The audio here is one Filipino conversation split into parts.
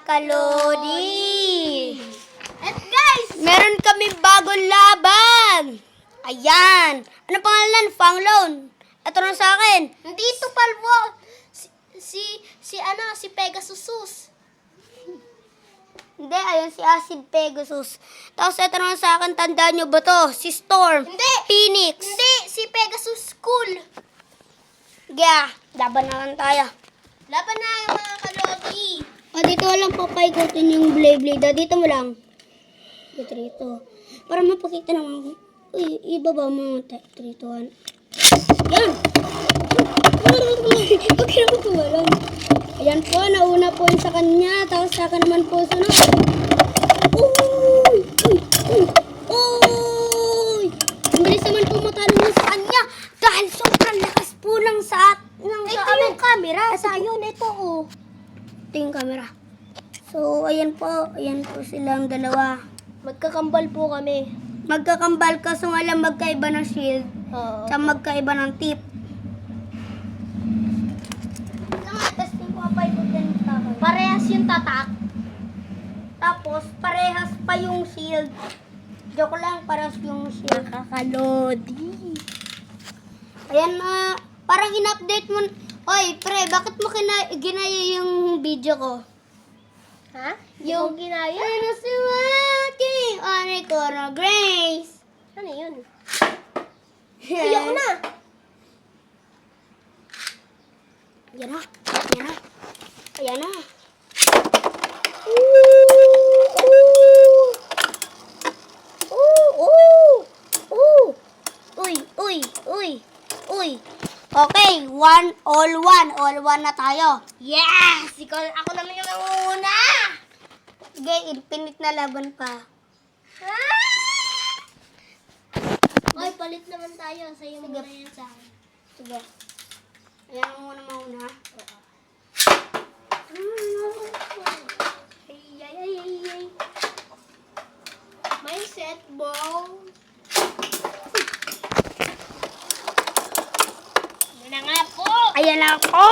kalodi. At guys, Meron kami bagong laban. Ayan. Ano pangalan? Fanglone. Ito na sa akin. dito palwo. Si Pegasus. Hindi, ayun si Acid Pegasus. Tapos ito na sa akin, tandaan nyo ba to? Si Storm. Hindi. Phoenix. Hindi, si Pegasus School. Yeah, laban naman tayo. Laban na yung mga kalodi. Dito lang po paikutin yung Blade. Dito mo lang. Dito. Para mapakita naman. Uy, ibaba mo. 3, 2, 1. Yan! Huwag na tumalong. Ayan po, nauna po yung sa kanya. Tapos sa akin naman po sunod. Uy! Ang bilis naman po matalo niya sa kanya. Dahil sobrang lakas po ng sa aming camera. Ayun, ito oh. Ito yung camera. So, ayan po silang dalawa. Magkakambal po kami. Magkakambal kaso nga lang magkaiba ng shield. Oo. Tsaka magkaiba ng tip. Testing ko pa ito din tayo. Parehas yung tatak. Tapos, parehas pa yung shield. Joke lang, parehas yung shield. Kakalodi. Ayan na, parang in-update mo. Oy, pre, bakit mo ginaya yung video ko? Ha? Yung ginaya? Ano si Wati? Ano ko na Grace? Ano yun? Ayoko na. Ayan na. Ayan na. Uy. Okay, all one na tayo. Yes! Ako naman yung nangunguna. Sige, infinite na laban pa. Oy, palit naman tayo. Sa'yo muna yan sa akin. Sige. Ayan ang mauna. Ay. May set ball. Yan na nga po. Ayan ako.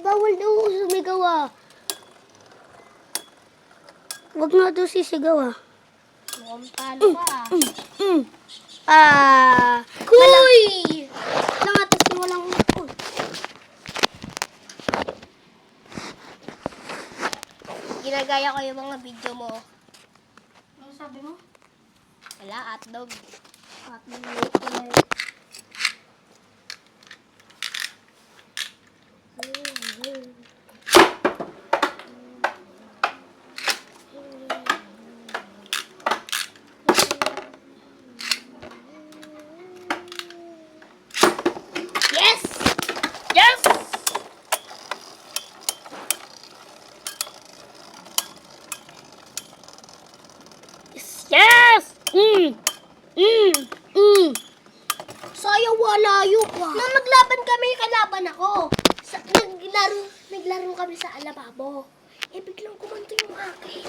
Bawal daw sumigaw ah. Huwag nga daw sisigaw ah. Mukhang talo ka. Kuy! Langatas mo lang ako. Ginagaya ko yung mga video mo. Ano sabi mo? Wala, hotdog. Yes! Yes! Yes! Sayang walayo pa. Nung naglaban kami, kalaban ako. Naglaro kami sa alababo. Biglang kumanto yung akin.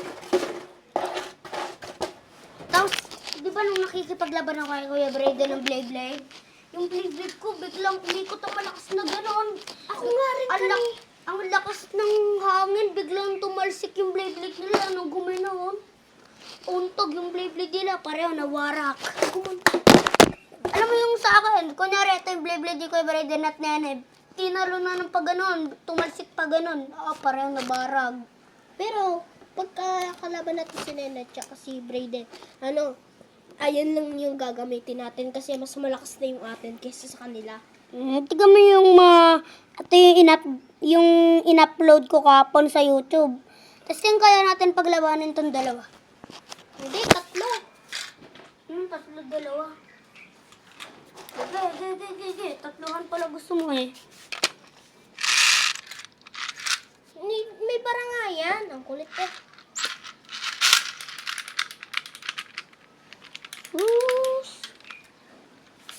Tapos, di ba nung nakikipaglaban ako kay Kuya Brayden ng Blade, yung Blade ko biglang umikot ang malakas na gano'n. Ako nga rin Ang lakas ng hangin, biglang tumalsik yung Blade nila. Anong guminoon? Untog yung Blade nila, pareho nawarak. Alam mo yung sa akin, kunyari ito yung Blade ni Kuya Brayden at Neneb, tinalo na ng pag-ganon, tumalsik pa ganon. Pareho nabarag. Pero, pagka kalaban natin si Nene at si Brayden, ayan lang yung gagamitin natin kasi mas malakas na yung atin kaysa sa kanila. Tignan mo yung ito yung in-upload ko kapon sa YouTube. Testing kaya natin paglabanin tong dalawa. Hindi, 3. Tatlo dalawa. Sige. Tatlohan pala gusto mo eh. May bara nga yan. Ang kulit eh.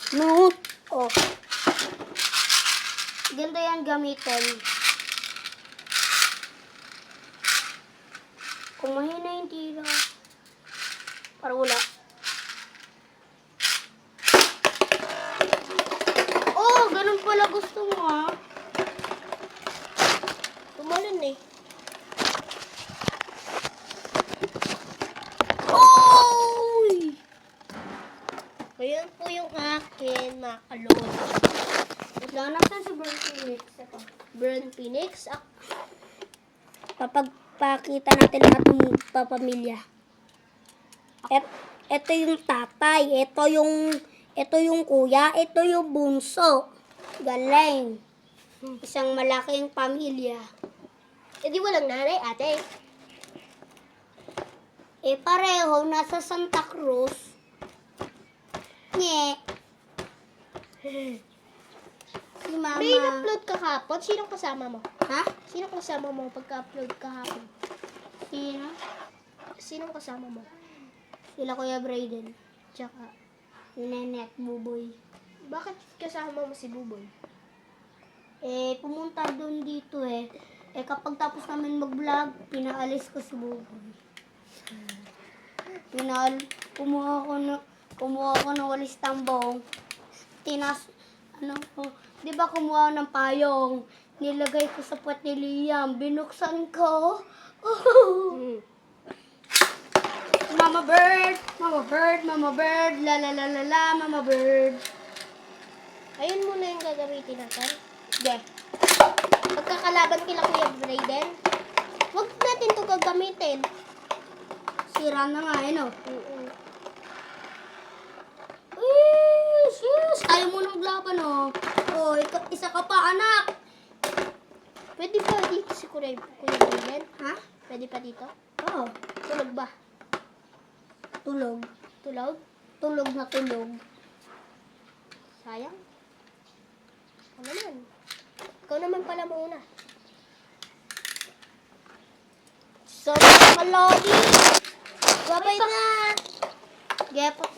Smooth. Oh. Ganda yan gamitin. Kung mahina yung tira. Para wala. Oh, ganun pala gusto mo ah. Saan si Burn Phoenix? Ito. Burn Phoenix. Papagpakita natin lahat ng pamilya. Ito yung tatay, ito yung kuya, ito yung bunso. Galing. Isang malaking pamilya. Eh di walang nanay, ate. Pareho, nasa Santa Cruz. Nye. Si mama. May in-upload ka kahapon? Sinong kasama mo? Ha? Sinong kasama mo pagka-upload kahapon? Sino? Sinong kasama mo? Sila Kuya Brayden. Tsaka, Si Nenek, Buboy. bakit kasama mo si Buboy? Pumunta doon dito kapag tapos namin mag-vlog, pinaalis ko si Buboy. Kumuha ko ng walis tambong. Di ba kumuha ng payong? Nilagay ko sa puwet ni Liam. Binuksan ko. Mama bird, mama bird, mama bird, la la la la la, mama bird. Ayun muna yung gagamitin natin. Sige. Pagkakalaban kila Kuya Brayden, huwag natin ito gagamitin. Sira na nga, no? Sus! Ayaw mo nang laban, isa ka pa, anak! Pwede pa dito si Kuya Brayden? Ha? Pwede pa dito? Oo. Tulog ba? Tulog. Tulog? Tulog na tulog. Sayang. Ano naman? Ikaw naman pala muna. So, mga lodi! Babay na! Gepot